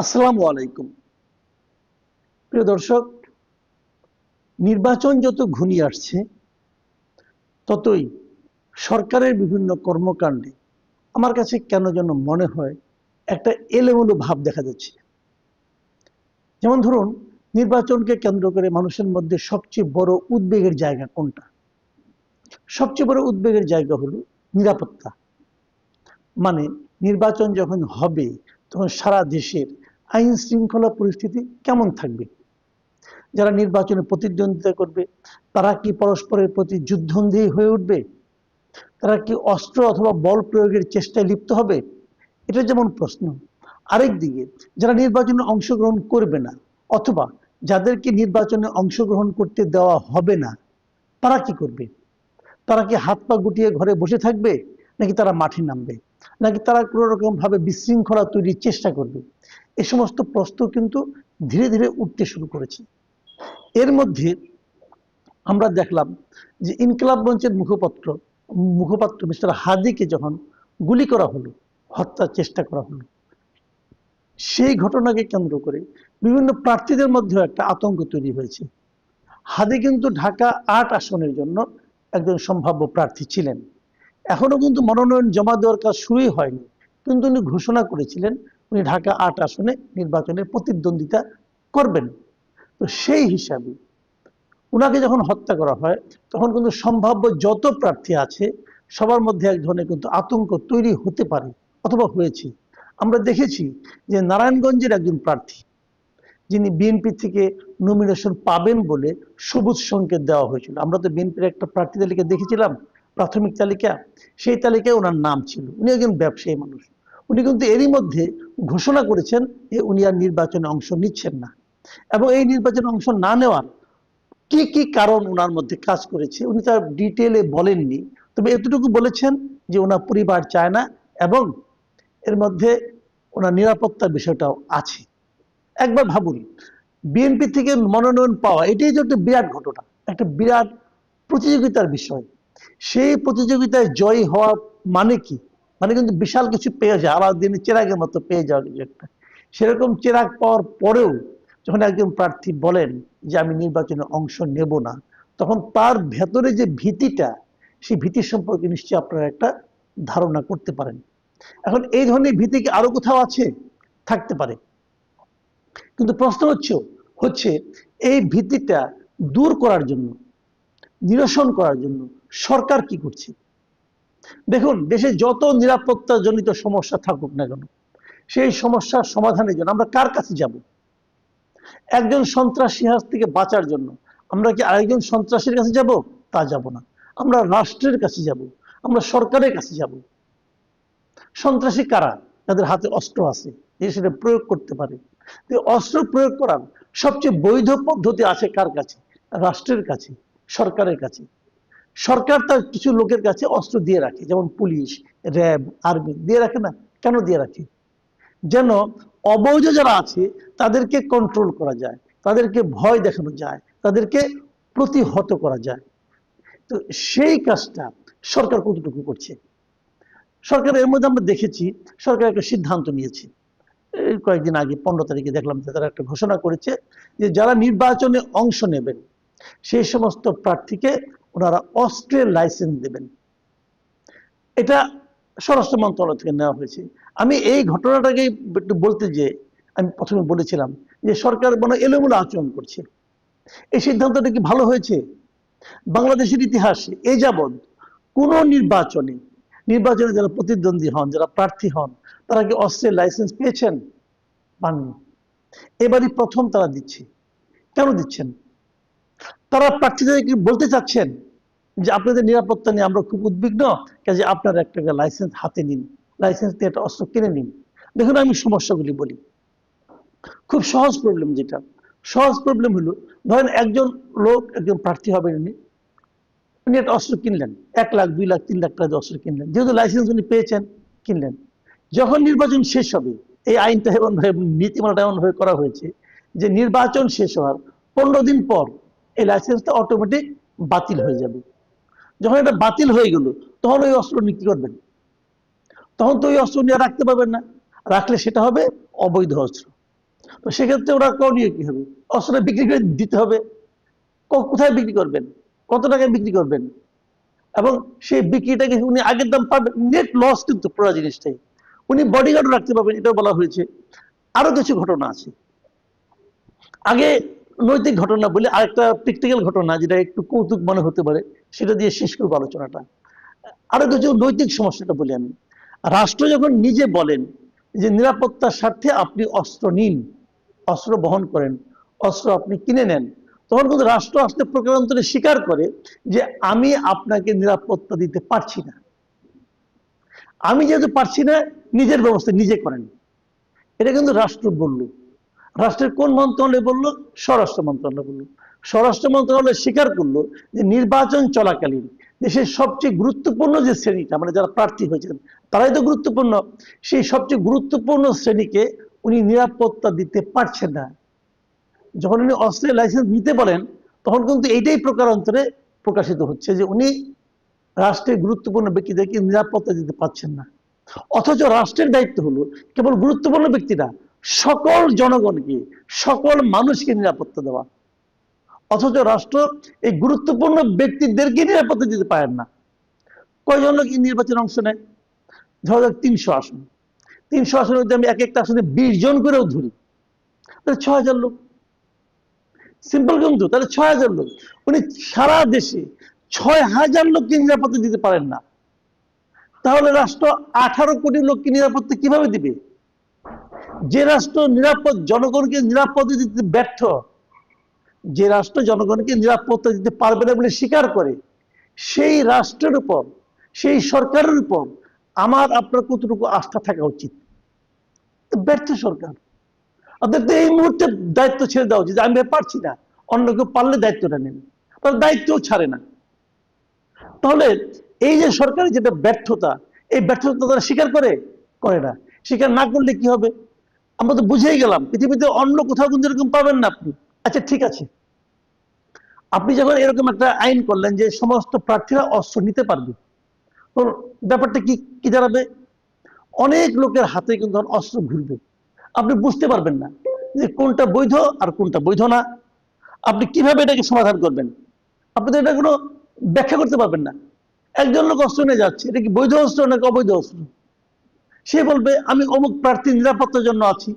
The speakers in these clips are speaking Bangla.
আসসালামু আলাইকুম। প্রিয় দর্শক, নির্বাচন যত ঘনিয়ে আসছে ততই সরকারের বিভিন্ন কর্মকাণ্ডে আমার কাছে কেন যেন মনে হয় একটা এলোমেলো ভাব দেখা যাচ্ছে। যেমন ধরুন, নির্বাচনকে কেন্দ্র করে মানুষের মধ্যে সবচেয়ে বড় উদ্বেগের জায়গা কোনটা? সবচেয়ে বড় উদ্বেগের জায়গা হলো নিরাপত্তা। মানে নির্বাচন যখন হবে তখন সারা দেশের আইন শৃঙ্খলা পরিস্থিতি কেমন থাকবে? যারা নির্বাচনে প্রতিদ্বন্দ্বিতা করবে তারা কি পরস্পরের প্রতি যুদ্ধন্ধী হয়ে উঠবে? তারা কি অস্ত্র অথবা বল প্রয়োগের চেষ্টায় লিপ্ত হবে? এটা যেমন প্রশ্ন। আরেক দিকে যারা নির্বাচনে অংশগ্রহণ করবে না অথবা যাদেরকে নির্বাচনে অংশগ্রহণ করতে দেওয়া হবে না, তারা কি করবে? তারা কি হাত পা গুটিয়ে ঘরে বসে থাকবে, নাকি তারা মাঠে নামবে, নাকি তারা কোনো রকম ভাবে বিশৃঙ্খলা তৈরির চেষ্টা করবে? এই সমস্ত প্রশ্ন কিন্তু ধীরে ধীরে উঠতে শুরু করেছে। এর মধ্যে আমরা দেখলাম যে ইনকিলাব মঞ্চের মুখপাত্র মিস্টার হাদিকে যখন গুলি করা হলো, হত্যার চেষ্টা করা হলো, সেই ঘটনাকে কেন্দ্র করে বিভিন্ন প্রার্থীদের মধ্যেও একটা আতঙ্ক তৈরি হয়েছে। হাদি কিন্তু ঢাকা ৮ আসনের জন্য একজন সম্ভাব্য প্রার্থী ছিলেন। এখনো কিন্তু মনোনয়ন জমা দেওয়ার কাজ শুরুই হয়নি, কিন্তু উনি ঘোষণা করেছিলেন উনি ঢাকা ৮ আসনে নির্বাচনে প্রতিদ্বন্দ্বিতা করবেন। তো সেই হিসাবে উনাকে যখন হত্যা করা হয় তখন কিন্তু সম্ভাব্য যত প্রার্থী আছে সবার মধ্যে এক ধরনের কিন্তু আতঙ্ক তৈরি হতে পারে অথবা হয়েছে। আমরা দেখেছি যে নারায়ণগঞ্জের একজন প্রার্থী, যিনি বিএনপি থেকে নমিনেশন পাবেন বলে সবুজ সংকেত দেওয়া হয়েছিল। আমরা তো বিএনপির একটা প্রার্থী তালিকা দেখেছিলাম, প্রাথমিক তালিকা, সেই তালিকায় ওনার নাম ছিল। উনি একজন ব্যবসায়ী মানুষ। উনি কিন্তু এরই মধ্যে ঘোষণা করেছেন যে উনি আর নির্বাচনে অংশ নিচ্ছেন না, এবং এই নির্বাচনে অংশ না নেওয়ার কি কি কারণ ওনার মধ্যে কাজ করেছে উনি তার ডিটেলে বলেননি। তবে এতটুকু বলেছেন যে ওনার পরিবার চায় না, এবং এর মধ্যে ওনার নিরাপত্তার বিষয়টাও আছে। একবার ভাবুন, বিএনপি থেকে মনোনয়ন পাওয়া এটাই যে একটা বিরাট ঘটনা, একটা বিরাট প্রতিযোগিতার বিষয়। সেই প্রতিযোগিতায় জয়ী হওয়া মানে কি? মানে কিন্তু বিশাল কিছু পেয়ে যায়, আলাউদ্দিনের চেরাগের মতো পেয়ে যাওয়া কিছু একটা। সেরকম চেরাগ পাওয়ার পরেও যখন একজন প্রার্থী বলেন যে আমি নির্বাচনে অংশ নেব না, তখন তার ভেতরে যে ভীতিটা, সেই ভীতি সম্পর্কে নিশ্চয়ই আপনারা একটা ধারণা করতে পারেন। এখন এই ধরনের ভীতি কি আরো কোথাও আছে? থাকতে পারে, কিন্তু প্রশ্ন হচ্ছে এই ভীতিটা দূর করার জন্য, নিরসন করার জন্য সরকার কি করছে? দেখুন, দেশে যত নিরাপত্তা জনিত সমস্যা থাকুক না কেন, সেই সমস্যার সমাধানের জন্য আমরা কার কাছে যাব? একজন সন্ত্রাসী হাত থেকে বাঁচার জন্য আমরা কি আরেকজন সন্ত্রাসীর কাছে যাব? তা যাব না। আমরা রাষ্ট্রের কাছে যাব, আমরা সরকারের কাছে যাব। সন্ত্রাসী কারা? তাদের হাতে অস্ত্র আছে, যে সেটা প্রয়োগ করতে পারে। অস্ত্র প্রয়োগ করার সবচেয়ে বৈধ পদ্ধতি আছে কার কাছে? রাষ্ট্রের কাছে, সরকারের কাছে। সরকার তার কিছু লোকের কাছে অস্ত্র দিয়ে রাখে, যেমন পুলিশ, র্যাব, আর্মি দিয়ে রাখে না? কেন দিয়ে রাখে? যেন অবৈধ যারা আছে তাদেরকে কন্ট্রোল করা যায়, তাদেরকে ভয় দেখানো যায়, তাদেরকে প্রতিহত করা যায়। তো সেই কাজটা সরকার কতটুকু করছে? সরকার এর মধ্যে আমরা দেখেছি সরকার একটা সিদ্ধান্ত নিয়েছে। এই কয়েকদিন আগে 15 তারিখে দেখলাম যে তারা একটা ঘোষণা করেছে যে যারা নির্বাচনে অংশ নেবেন সেই সমস্ত প্রার্থীকে ওনারা অস্ত্রের লাইসেন্স দেবেন। এটা স্বরাষ্ট্র মন্ত্রণালয় থেকে নেওয়া হয়েছে। আমি এই ঘটনাটাকে একটু বলতে যে আমি প্রথমে বলেছিলাম যে সরকার মনে এলোমেলো আচরণ করছে। এই সিদ্ধান্তটা কি ভালো হয়েছে? বাংলাদেশের ইতিহাসে এ যাবৎ কোন নির্বাচনে যারা প্রতিদ্বন্দ্বী হন, যারা প্রার্থী হন, তারা কি অস্ত্রের লাইসেন্স পেয়েছেন? পাননি। এবারই প্রথম তারা দিচ্ছে। কেন দিচ্ছেন? তারা প্রার্থীদের কি বলতে চাচ্ছেন যে আপনাদের নিরাপত্তা নিয়ে আমরা খুব উদ্বিগ্ন, কাজে আপনারা একটা লাইসেন্স হাতে নিন, লাইসেন্স দিয়ে একটা অস্ত্র কিনে নিন? দেখুন, আমি সমস্যাগুলি বলি। খুব সহজ প্রবলেম, যেটা সহজ প্রবলেম হলো, ধরেন একজন লোক, একজন প্রার্থী হবেন, উনি একটা অস্ত্র কিনলেন, 1 লাখ 2 লাখ 3 লাখ টাকা অস্ত্র কিনলেন, যেহেতু লাইসেন্স উনি পেয়েছেন, কিনলেন। যখন নির্বাচন শেষ হবে, এই আইনটা এমন ভাবে, নীতিমালাটা এমন ভাবে করা হয়েছে যে নির্বাচন শেষ হওয়ার 15 দিন পর এই লাইসেন্সটা অটোমেটিক বাতিল হয়ে যাবে। যখন এটা বাতিল হয়ে গেল, তখন ওই অস্ত্র নিয়ে কি করবেন? তখন তো ওই অস্ত্র নিয়ে রাখতে পারবেন না, রাখলে সেটা হবে অবৈধ অস্ত্র। তো সেক্ষেত্রে ওরা করণীয় কি হবে? অস্ত্রটা বিক্রি করে দিতে হবে। কোথায় বিক্রি করবেন, কত টাকায় বিক্রি করবেন, এবং সেই বিক্রিটাকে উনি আগের দাম পাবেন, নেট লস কিন্তু পুরো জিনিসটাই। উনি বডিগার্ড রাখতে পারবেন, এটাও বলা হয়েছে। আরো কিছু ঘটনা আছে। আগে নৈতিক ঘটনা বলে আরেকটা প্র্যাকটিক্যাল ঘটনা, যেটা একটু কৌতুক মনে হতে পারে, সেটা দিয়ে শেষ করবো আলোচনাটা। আরো কিছু নৈতিক সমস্যাটা বলি আমি। রাষ্ট্র যখন নিজে বলেন যে নিরাপত্তার স্বার্থে আপনি অস্ত্র নিন, অস্ত্র বহন করেন, অস্ত্র আপনি কিনে নেন, তখন কিন্তু রাষ্ট্র আসলে প্রকারান্তরে স্বীকার করে যে আমি আপনাকে নিরাপত্তা দিতে পারছি না। আমি যেহেতু পারছি না, নিজের ব্যবস্থা নিজে করেন। এটা কিন্তু রাষ্ট্র বলল। রাষ্ট্রের কোন মন্ত্রণালয় বলল? স্বরাষ্ট্র মন্ত্রণালয় বলল। স্বরাষ্ট্র মন্ত্রণালয় স্বীকার করলো যে নির্বাচন চলাকালীন দেশের সবচেয়ে গুরুত্বপূর্ণ যে শ্রেণীটা, মানে যারা প্রার্থী হয়েছেন তারাই তো গুরুত্বপূর্ণ, সেই সবচেয়ে গুরুত্বপূর্ণ শ্রেণীকে উনি নিরাপত্তা দিতে পারছেন না। যখন উনি অস্ত্রের লাইসেন্স নিতে বলেন, তখন কিন্তু এইটাই প্রকারান্তরে প্রকাশিত হচ্ছে যে উনি রাষ্ট্রের গুরুত্বপূর্ণ ব্যক্তিদেরকে নিরাপত্তা দিতে পারছেন না। অথচ রাষ্ট্রের দায়িত্ব হলো কেবল গুরুত্বপূর্ণ ব্যক্তিরা, সকল জনগণকে, সকল মানুষকে নিরাপত্তা দেওয়া। অথচ রাষ্ট্র এই গুরুত্বপূর্ণ ব্যক্তিদেরকে নিরাপত্তা দিতে পারেন না। কয়জন লোক এই নির্বাচনে অংশ নেয়? ধরা যাক 300 আসন, 300 আসনের মধ্যে আমি এক একটা আসনে 20 জন করেও ধরি, তাহলে 6000 লোক। সিম্পল কিন্তু, তাহলে 6000 লোক। উনি সারা দেশে 6000 লোককে নিরাপত্তা দিতে পারেন না, তাহলে রাষ্ট্র 18 কোটি লোককে নিরাপত্তা কিভাবে দিবে? যে রাষ্ট্র জনগণকে নিরাপত্তা দিতে ব্যর্থ, যে রাষ্ট্র জনগণকে নিরাপত্তা দিতে পারবে না বলে স্বীকার করে, সেই রাষ্ট্রের উপর, সেই সরকারের উপর আমার আপনার কতটুকু আস্থা থাকা উচিত? ব্যর্থ সরকার। অর্থাৎ এই মুহূর্তে দায়িত্ব ছেড়ে দেওয়া উচিত, আমি পারছি না, অন্য কেউ পারলে দায়িত্বটা নেন। তার দায়িত্বও ছাড়ে না। তাহলে এই যে সরকারের যেটা ব্যর্থতা, এই ব্যর্থতা তারা স্বীকার করে না। স্বীকার না করলে কি হবে? আমরা তো বুঝেই গেলাম পৃথিবীতে অন্য কোথাও কিন্তু এরকম পাবেন না আপনি। আচ্ছা ঠিক আছে, আপনি যখন এরকম একটা আইন করলেন যে সমস্ত প্রার্থীরা অস্ত্র নিতে পারবে, তো ব্যাপারটা কি কি দাঁড়াবে? অনেক লোকের হাতে কিন্তু অস্ত্র ঘুরবে, আপনি বুঝতে পারবেন না যে কোনটা বৈধ আর কোনটা বৈধ না। আপনি কিভাবে এটাকে সমাধান করবেন? আপনি তো এটা কোনো ব্যাখ্যা করতে পারবেন না। একজন লোক অস্ত্র নিয়ে যাচ্ছে, এটা কি বৈধ অস্ত্র নাকি অবৈধ অস্ত্র? সে বলবে আমি অমুক প্রার্থীর নিরাপত্তার জন্য আছি।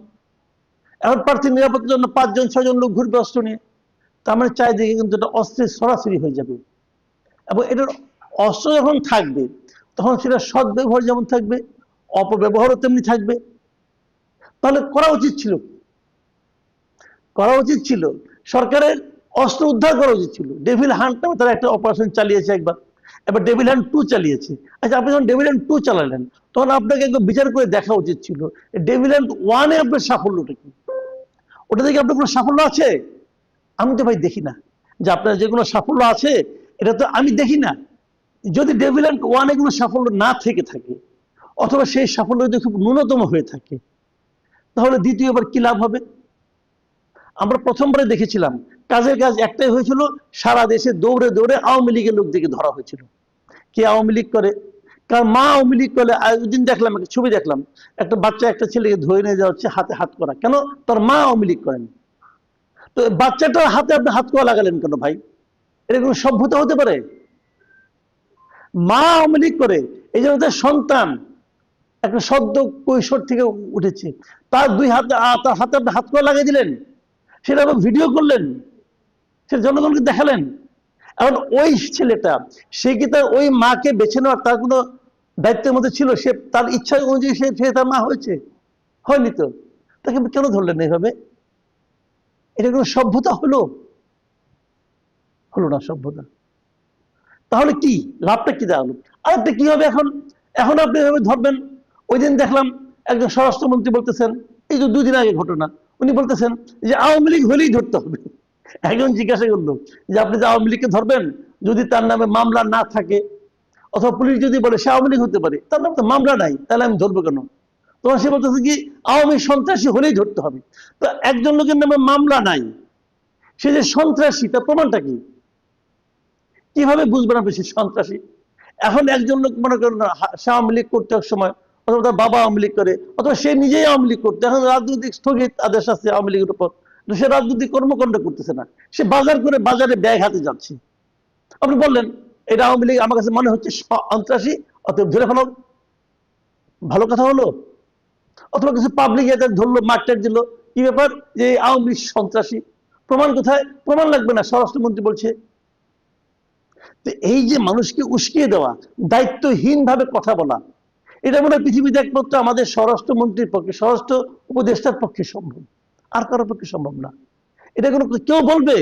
এখন প্রার্থীর নিরাপত্তার জন্য 5 জন 6 জন লোক ঘুরবে অস্ত্র নিয়ে, তার মানে চারিদিকে কিন্তু এটা অস্ত্রের সরাসরি হয়ে যাবে। এবং এটার অস্ত্র যখন থাকবে, তখন সেটা সদ্ব্যবহার যেমন থাকবে, অপব্যবহারও তেমনি থাকবে। তাহলে করা উচিত ছিল সরকারের অস্ত্র উদ্ধার করা উচিত ছিল। ডেভিল হান্ট নামে তারা একটা অপারেশন চালিয়েছে একবার, এবার ডেভিল হান্ট 2 চালিয়েছে। আচ্ছা, আপনি যখন ডেভিল হান্ট 2 চালালেন, তখন আপনাকে একবার বিচার করে দেখা উচিত ছিল ডেভিল হান্ট 1-এ আপনার সাফল্যটা কি? ওটা থেকে আপনার কোনো সাফল্য আছে? আমি তো ভাই দেখি না যে আপনার যেগুলো সাফল্য আছে, এটা তো আমি দেখি না। যদি ডেভিল হান্ট 1-এ কোনো সাফল্য না থেকে থাকে, অথবা সেই সাফল্য যদি খুব ন্যূনতম হয়ে থাকে, তাহলে দ্বিতীয়বার কি লাভ হবে? আমরা প্রথমবারে দেখেছিলাম কাজের কাজ একটাই হয়েছিল, সারা দেশে দৌড়ে দৌড়ে আওয়ামী লীগের লোকদেরকে ধরা হয়েছিল। কে আওয়ামী লীগ করে? কারণ মা আওয়ামী লীগ করলে, ওই দিন দেখলাম একটা ছবি দেখলাম, একটা বাচ্চা একটা ছেলেকে ধরে নিয়ে যাওয়া হচ্ছে হাতে হাত করা, কেন? তার মা আওয়ামী লীগ করেন। তো বাচ্চাটার হাতে আপনি হাত করা লাগালেন কেন ভাই? এটা কোনো সভ্যতা হতে পারে? মা আওয়ামী লীগ করে, এই জন্য তার সন্তান একটা সদ্য কৈশোর থেকে উঠেছে, তার তার হাতে আপনি হাত করা লাগিয়ে দিলেন, সেটা আবার ভিডিও করলেন, সে জনগণকে দেখালেন। এখন ওই ছেলেটা, সে কি তার ওই মাকে বেছে নেওয়ার তার কোনো দায়িত্বের মধ্যে ছিল? সে তার ইচ্ছা অনুযায়ী সে তার মা হয়েছে? হয়নি তো। তাকে কেন ধরলেন এইভাবে? এটা কোনো সভ্যতা হলো? না সভ্যতা। তাহলে কি লাভটা কি দাঁড়ালো? আরেকটা কি হবে এখন? এখন আপনি এভাবে ধরবেন। ওই দিন দেখলাম একজন স্বরাষ্ট্রমন্ত্রী বলতেছেন, এই যে 2 দিন আগে ঘটনা, উনি বলতেছেন যে আওয়ামী লীগ হলেই ধরতে হবে। একজন জিজ্ঞাসা করলো যে আপনি যে আওয়ামী লীগকে ধরবেন যদি তার নামে মামলা না থাকে, অথবা পুলিশ যদি বলে সে আওয়ামী লীগ হতে পারে, তার নামে তো মামলা নাই, তাহলে আমি ধরবো কেন? তখন সে বলতেছে কি আওয়ামী সন্ত্রাসী হলেই ধরতে হবে। তো একজন লোকের নামে মামলা নাই, সে যে সন্ত্রাসী, তার প্রমাণটা কি? কিভাবে বুঝবেন আপনি সে সন্ত্রাসী? এখন একজন লোক মনে করেন আওয়ামী লীগ করতে এক সময় অথবা তার বাবা আওয়ামী লীগ করে, অথবা সে নিজেই আওয়ামী লীগ করতো, এখন রাজনৈতিক স্থগিত আদেশ আছে আওয়ামী লীগের উপর, সে রাজনৈতিক কর্মকাণ্ড করতেছে না, সে বাজার করে বাজারে ব্যাগ হাতে যাচ্ছে। আপনি বললেন এটা আওয়ামী লীগ, আমার কাছে মনে হচ্ছে সন্ত্রাসী, অতএব ধরে ফেলো, ভালো কথা হলো। অথবা কিছু পাবলিক এদের ধরলো, মারটার দিল, কি ব্যাপার যে আওয়ামী লীগ সন্ত্রাসী, প্রমাণ কোথায়? প্রমাণ লাগবে না, স্বরাষ্ট্রমন্ত্রী বলছে। তো এই যে মানুষকে উস্কিয়ে দেওয়া, দায়িত্বহীন ভাবে কথা বলা, এটা মনে হয় পৃথিবীতে একমাত্র আমাদের স্বরাষ্ট্রমন্ত্রীর পক্ষে, স্বরাষ্ট্র উপদেষ্টার পক্ষে সম্ভব, আর কারোর পক্ষে সম্ভব না। এটা কোনো কেউ বলবে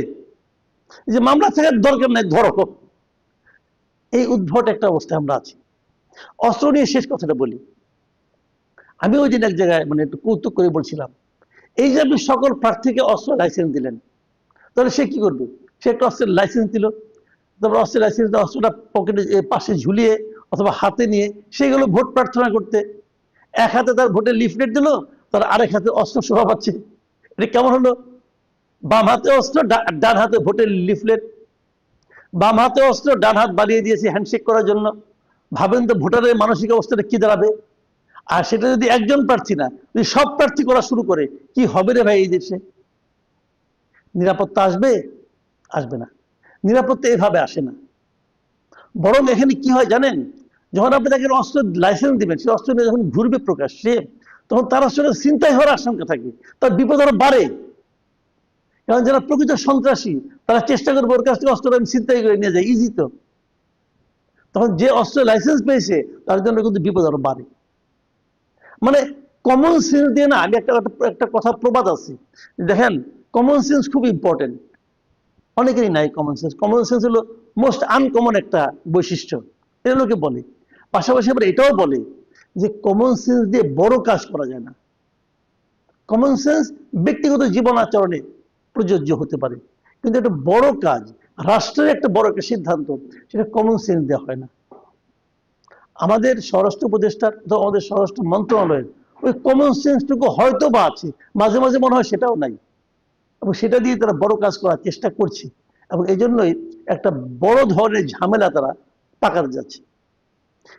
যে মামলা থাকার দরকার নাই, ধরো, এই উদ্ভট একটা অবস্থায় আমরা আছি। অস্ত্র নিয়ে শেষ কথাটা বলি। আমি ওই দিন এক জায়গায় মানে একটু কৌতুক করে বলছিলাম, এই যে আপনি সকল প্রার্থীকে অস্ত্র লাইসেন্স দিলেন, তাহলে সে কি করবে? সে একটা অস্ত্রের লাইসেন্স দিল, তারপর অস্ত্রের লাইসেন্স, অস্ত্রটা পকেটে পাশে ঝুলিয়ে অথবা হাতে নিয়ে সেগুলো ভোট প্রার্থনা করতে, এক হাতে তার ভোটের লিফলেট দিল, তার আরেক হাতে অস্ত্র শোভা পাচ্ছে। এটা কেমন হলো? বাম হাতে অস্ত্র, ডান হাতে ভোটের লিফলেট, বাম হাতে অস্ত্র, ডান হাত বাড়িয়ে দিয়েছে হ্যান্ডশেক করার জন্য। ভাবেন তো ভোটারের মানসিক অবস্থাটা কি দাঁড়াবে? আর সেটা যদি একজন প্রার্থী না, যদি সব প্রার্থী করা শুরু করে, কি হবে রে ভাই এই দেশে? নিরাপত্তা আসবে? আসবে না। নিরাপত্তা এভাবে আসে না। বরং এখানে কি হয় জানেন, যখন আপনি তাকে অস্ত্র লাইসেন্স দিবেন, সেই অস্ত্র নিয়ে যখন ঘুরবে প্রকাশ্যে, তখন তার আসলে ছিনতাই হওয়ার আশঙ্কা থাকে, তার বিপদ আরো বাড়ে। কারণ যারা প্রকৃত সন্ত্রাসী, তারা চেষ্টা করবে ওর কাছ থেকে অস্ত্র আমি ছিনতাই করে নিয়ে যায়, ইজি তো। তখন যে অস্ত্র লাইসেন্স পেয়েছে তার জন্য কিন্তু বিপদ আরো বাড়ে। মানে কমন সেন্স দিয়ে না, আমি একটা কথা প্রবাদ আছে, দেখেন কমন সেন্স খুব ইম্পর্টেন্ট। অনেকেরই নাই কমন সেন্স। কমন সেন্স হলো মোস্ট আনকমন একটা বৈশিষ্ট্য, এটা লোকে বলে। পাশাপাশি আবার এটাও বলে যে কমন সেন্স দিয়ে বড় কাজ করা যায় না। কমন সেন্স ব্যক্তিগত জীবন আচরণে প্রযোজ্য হতে পারে, কিন্তু একটা বড় কাজ, রাষ্ট্রের একটা বড় একটা সিদ্ধান্ত, সেটা কমন সেন্স দেওয়া হয় না। আমাদের স্বরাষ্ট্র উপদেষ্টার, আমাদের স্বরাষ্ট্র মন্ত্রণালয়ের ওই কমন সেন্সটুকু হয়তো বা আছে, মাঝে মাঝে মনে হয় সেটাও নাই, এবং সেটা দিয়ে তারা বড় কাজ করার চেষ্টা করছে, এবং এই জন্যই একটা বড় ধরনের ঝামেলা তারা পাকাতে যাচ্ছে।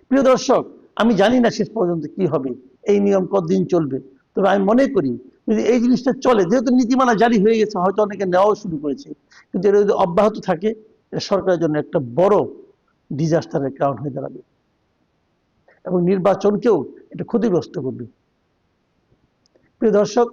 প্রিয় দর্শক, আমি জানি না শেষ পর্যন্ত কি হবে, এই নিয়ম কতদিন চলবে, তবে আমি মনে করি যদি এই জিনিসটা চলে, যেহেতু নীতিমালা জারি হয়ে গেছে, হয়তো অনেকে নেওয়াও শুরু করেছে, কিন্তু এটা যদি অব্যাহত থাকে, এটা সরকারের জন্য একটা বড় ডিজাস্টারের কারণ হয়ে দাঁড়াবে, এবং নির্বাচনকেও এটা ক্ষতিগ্রস্ত করবে। প্রিয় দর্শক,